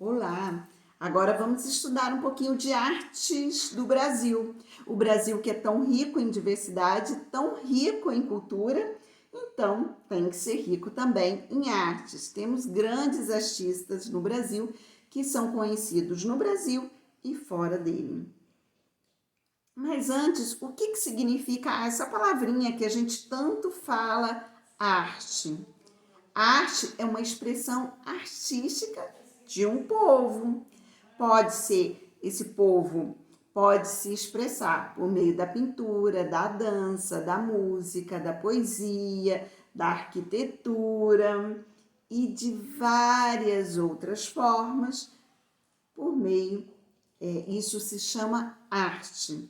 Olá! Agora vamos estudar um pouquinho de artes do Brasil. O Brasil que é tão rico em diversidade, tão rico em cultura, então tem que ser rico também em artes. Temos grandes artistas no Brasil que são conhecidos no Brasil e fora dele. Mas antes, o que significa essa palavrinha que a gente tanto fala, arte? Arte é uma expressão artística de um povo. Pode ser, esse povo pode se expressar por meio da pintura, da dança, da música, da poesia, da arquitetura e de várias outras formas por meio, isso se chama arte.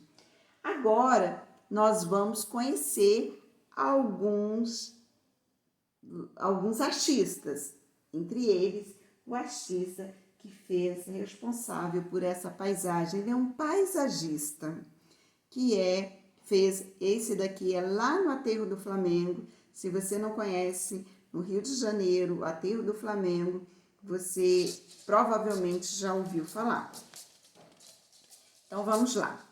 Agora nós vamos conhecer alguns artistas, entre eles o artista que fez, responsável por essa paisagem. Ele é um paisagista, fez, esse daqui é lá no Aterro do Flamengo. Se você não conhece, no Rio de Janeiro, o Aterro do Flamengo, você provavelmente já ouviu falar. Então vamos lá.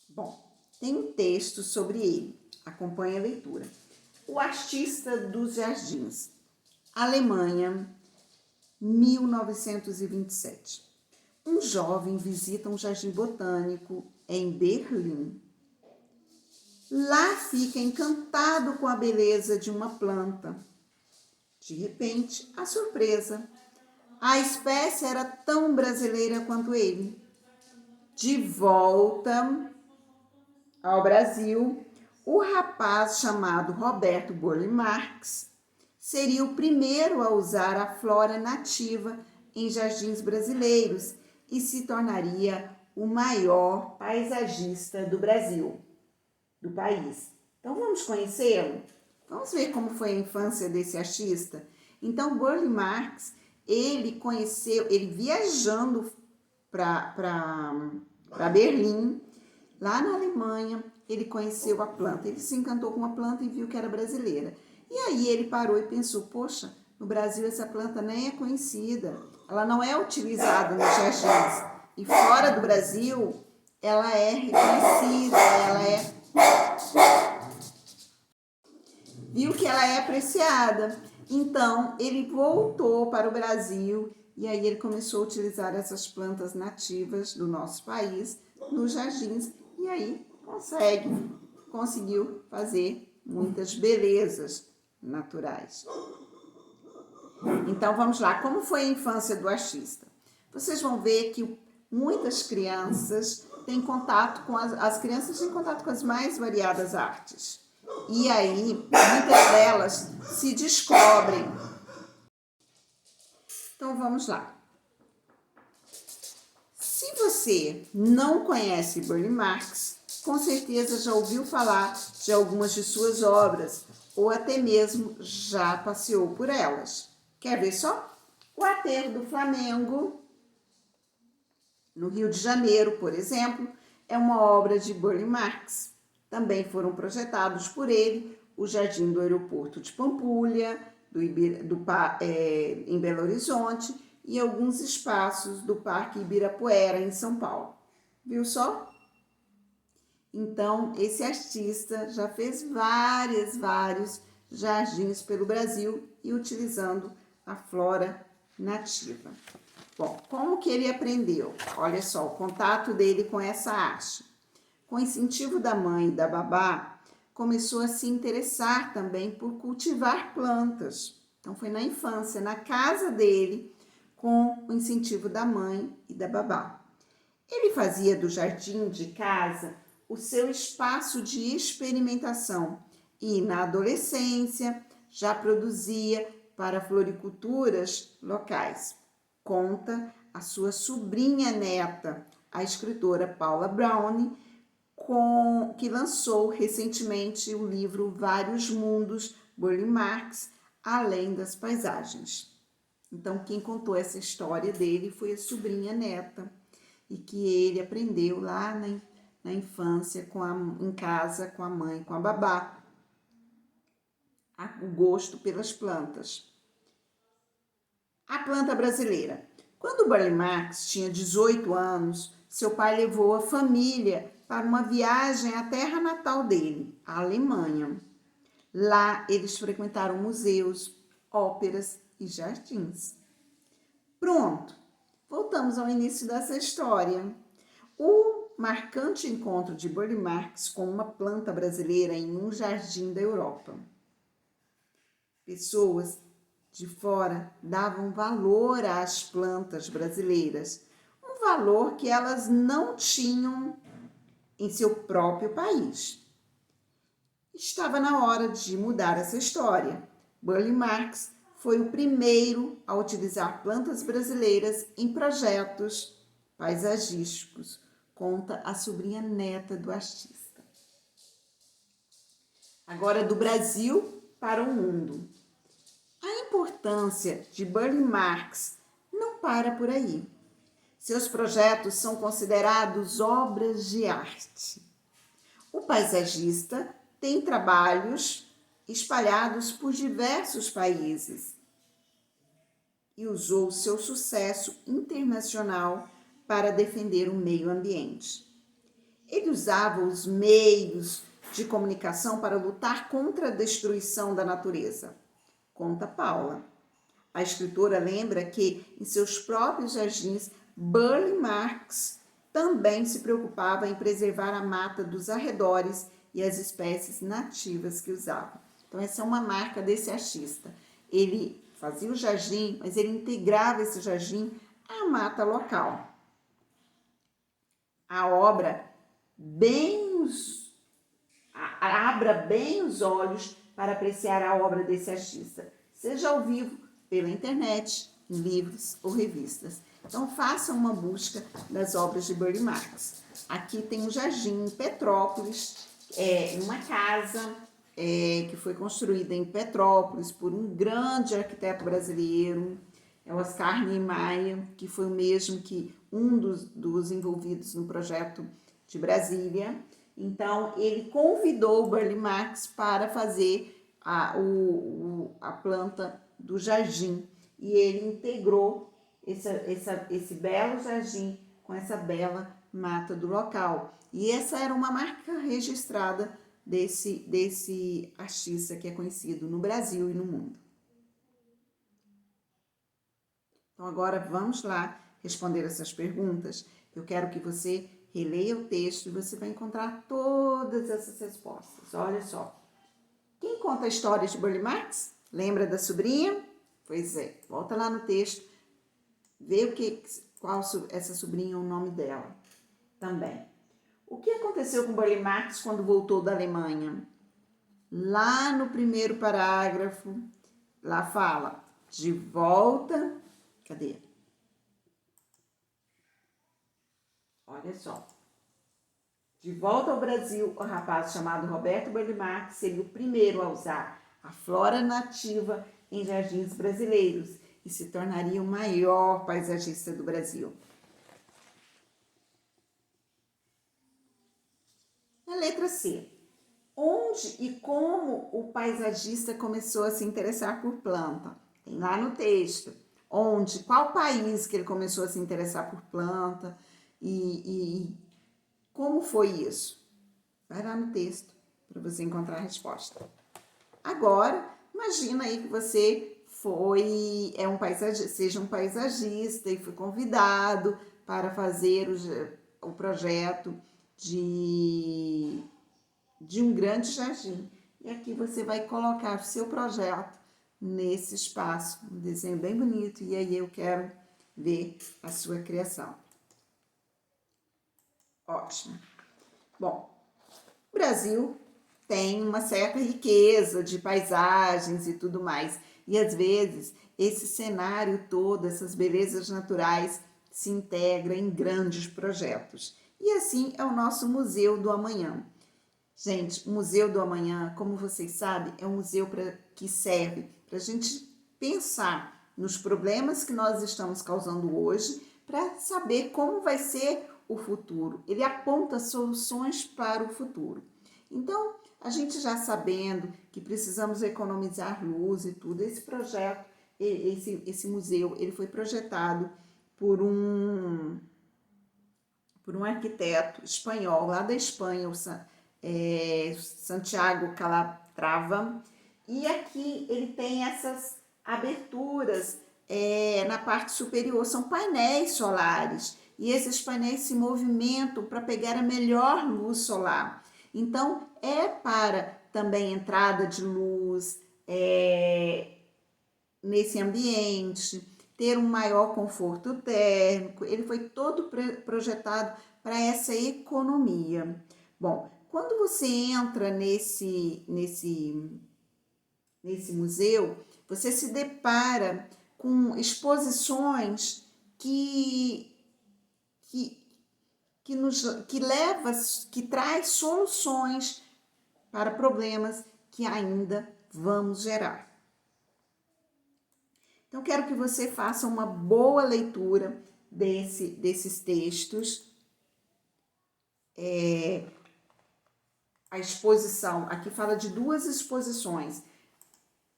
Bom, tem um texto sobre ele. Acompanhe a leitura. O artista dos jardins. Alemanha, 1927. Um jovem visita um jardim botânico em Berlim. Lá fica encantado com a beleza de uma planta. De repente, a surpresa. A espécie era tão brasileira quanto ele. De volta ao Brasil, o rapaz chamado Roberto Burle Marx seria o primeiro a usar a flora nativa em jardins brasileiros e se tornaria o maior paisagista do Brasil, do país. Então vamos conhecê-lo? Vamos ver como foi a infância desse artista? Então Burle Marx, ele viajando para Berlim, lá na Alemanha, ele conheceu a planta. Ele se encantou com a planta e viu que era brasileira. E aí ele parou e pensou, poxa, no Brasil essa planta nem é conhecida. Ela não é utilizada nos jardins. E fora do Brasil, ela é reconhecida, viu que ela é apreciada. Então, ele voltou para o Brasil e aí ele começou a utilizar essas plantas nativas do nosso país nos jardins e aí conseguiu fazer muitas belezas naturais. Então vamos lá, como foi a infância do artista? Vocês vão ver que muitas crianças têm contato com as crianças têm contato com as mais variadas artes. E aí, muitas delas se descobrem. Então vamos lá. Se você não conhece Burle Marx, com certeza já ouviu falar de algumas de suas obras, ou até mesmo já passeou por elas. Quer ver só? O Aterro do Flamengo, no Rio de Janeiro, por exemplo, é uma obra de Burle Marx. Também foram projetados por ele o Jardim do Aeroporto de Pampulha, em Belo Horizonte, e alguns espaços do Parque Ibirapuera, em São Paulo. Viu só? Então, esse artista já fez vários jardins pelo Brasil e utilizando a flora nativa. Bom, como que ele aprendeu? Olha só, o contato dele com essa arte. Com incentivo da mãe e da babá, começou a se interessar também por cultivar plantas. Então, foi na infância, na casa dele, com o incentivo da mãe e da babá. Ele fazia do jardim de casa o seu espaço de experimentação e, na adolescência, já produzia para floriculturas locais. Conta a sua sobrinha neta, a escritora Paula Browne, que lançou recentemente o livro Vários Mundos, Burle Marx, Além das Paisagens. Então, quem contou essa história dele foi a sobrinha neta, e que ele aprendeu lá na infância, em casa, com a mãe, com a babá, o gosto pelas plantas. A planta brasileira. Quando Burle Marx tinha 18 anos, seu pai levou a família para uma viagem à terra natal dele, a Alemanha. Lá eles frequentaram museus, óperas e jardins. Pronto, voltamos ao início dessa história. O marcante encontro de Burle Marx com uma planta brasileira em um jardim da Europa. Pessoas de fora davam valor às plantas brasileiras, um valor que elas não tinham em seu próprio país. Estava na hora de mudar essa história. Burle Marx foi o primeiro a utilizar plantas brasileiras em projetos paisagísticos, conta a sobrinha neta do artista. Agora do Brasil para o mundo. A importância de Burle Marx não para por aí. Seus projetos são considerados obras de arte. O paisagista tem trabalhos espalhados por diversos países e usou seu sucesso internacional para defender o meio ambiente. Ele usava os meios de comunicação para lutar contra a destruição da natureza, conta Paula. A escritora lembra que, em seus próprios jardins, Burle Marx também se preocupava em preservar a mata dos arredores e as espécies nativas que usava. Então, essa é uma marca desse artista. Ele fazia o jardim, mas ele integrava esse jardim à mata local. A obra abra bem os olhos para apreciar a obra desse artista, seja ao vivo, pela internet, em livros ou revistas. Então, façam uma busca das obras de Burle Marx. Aqui tem um jardim em Petrópolis, uma casa que foi construída em Petrópolis por um grande arquiteto brasileiro, é o Oscar Niemeyer, que foi o mesmo que um dos envolvidos no projeto de Brasília. Então, ele convidou o Burle Marx para fazer a planta do jardim. E ele integrou esse belo jardim com essa bela mata do local. E essa era uma marca registrada desse artista que é conhecido no Brasil e no mundo. Então, agora vamos lá responder essas perguntas. Eu quero que você releia o texto e você vai encontrar todas essas respostas. Olha só. Quem conta a história de Burle Marx? Lembra da sobrinha? Pois é, volta lá no texto, vê qual essa sobrinha é o nome dela também. O que aconteceu com Burle Marx quando voltou da Alemanha? Lá no primeiro parágrafo, lá fala, de volta... Cadê? Olha só. De volta ao Brasil, o rapaz chamado Roberto Burle Marx seria o primeiro a usar a flora nativa em jardins brasileiros e se tornaria o maior paisagista do Brasil. A letra C. Onde e como o paisagista começou a se interessar por planta? Tem lá no texto. Onde, qual país que ele começou a se interessar por planta e como foi isso? Vai lá no texto para você encontrar a resposta. Agora, imagina aí que você seja um paisagista e foi convidado para fazer o projeto de um grande jardim. E aqui você vai colocar o seu projeto nesse espaço, um desenho bem bonito, e aí eu quero ver a sua criação. Ótimo. Bom, o Brasil tem uma certa riqueza de paisagens e tudo mais, e às vezes esse cenário todo, essas belezas naturais se integram em grandes projetos. E assim é o nosso Museu do Amanhã. Gente, o Museu do Amanhã, como vocês sabem, é um museu que serve para a gente pensar nos problemas que nós estamos causando hoje, para saber como vai ser o futuro. Ele aponta soluções para o futuro. Então, a gente já sabendo que precisamos economizar luz e tudo, esse projeto esse museu, ele foi projetado por um arquiteto espanhol, lá da Espanha, Santiago Calatrava. E aqui ele tem essas aberturas na parte superior, são painéis solares. E esses painéis se movimentam para pegar a melhor luz solar. Então, é para também entrada de luz nesse ambiente, ter um maior conforto térmico. Ele foi todo projetado para essa economia. Bom, quando você entra nesse museu, você se depara com exposições que traz soluções para problemas que ainda vamos gerar. Então, quero que você faça uma boa leitura desses textos. A exposição, aqui fala de duas exposições.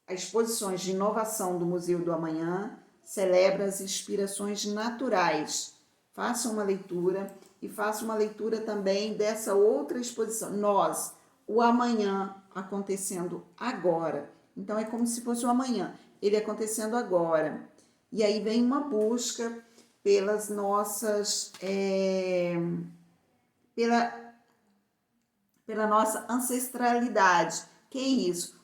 As exposições de inovação do Museu do Amanhã celebra as inspirações naturais. Faça uma leitura e faça uma leitura também dessa outra exposição. Nós, o amanhã acontecendo agora. Então, é como se fosse o amanhã, ele acontecendo agora. E aí vem uma busca pelas nossas... pela nossa ancestralidade. Que é isso?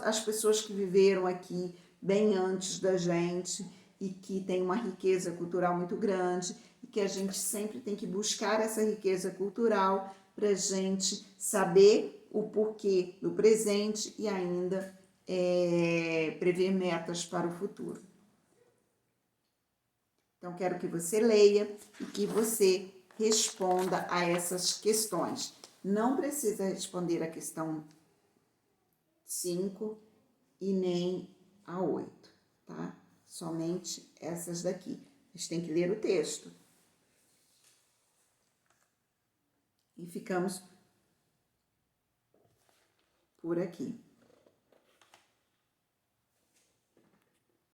As pessoas que viveram aqui bem antes da gente e que tem uma riqueza cultural muito grande e que a gente sempre tem que buscar essa riqueza cultural para a gente saber o porquê do presente e ainda prever metas para o futuro. Então, quero que você leia e que você responda a essas questões. Não precisa responder a questão 5 e nem a 8, tá? Somente essas daqui. A gente tem que ler o texto. E ficamos por aqui.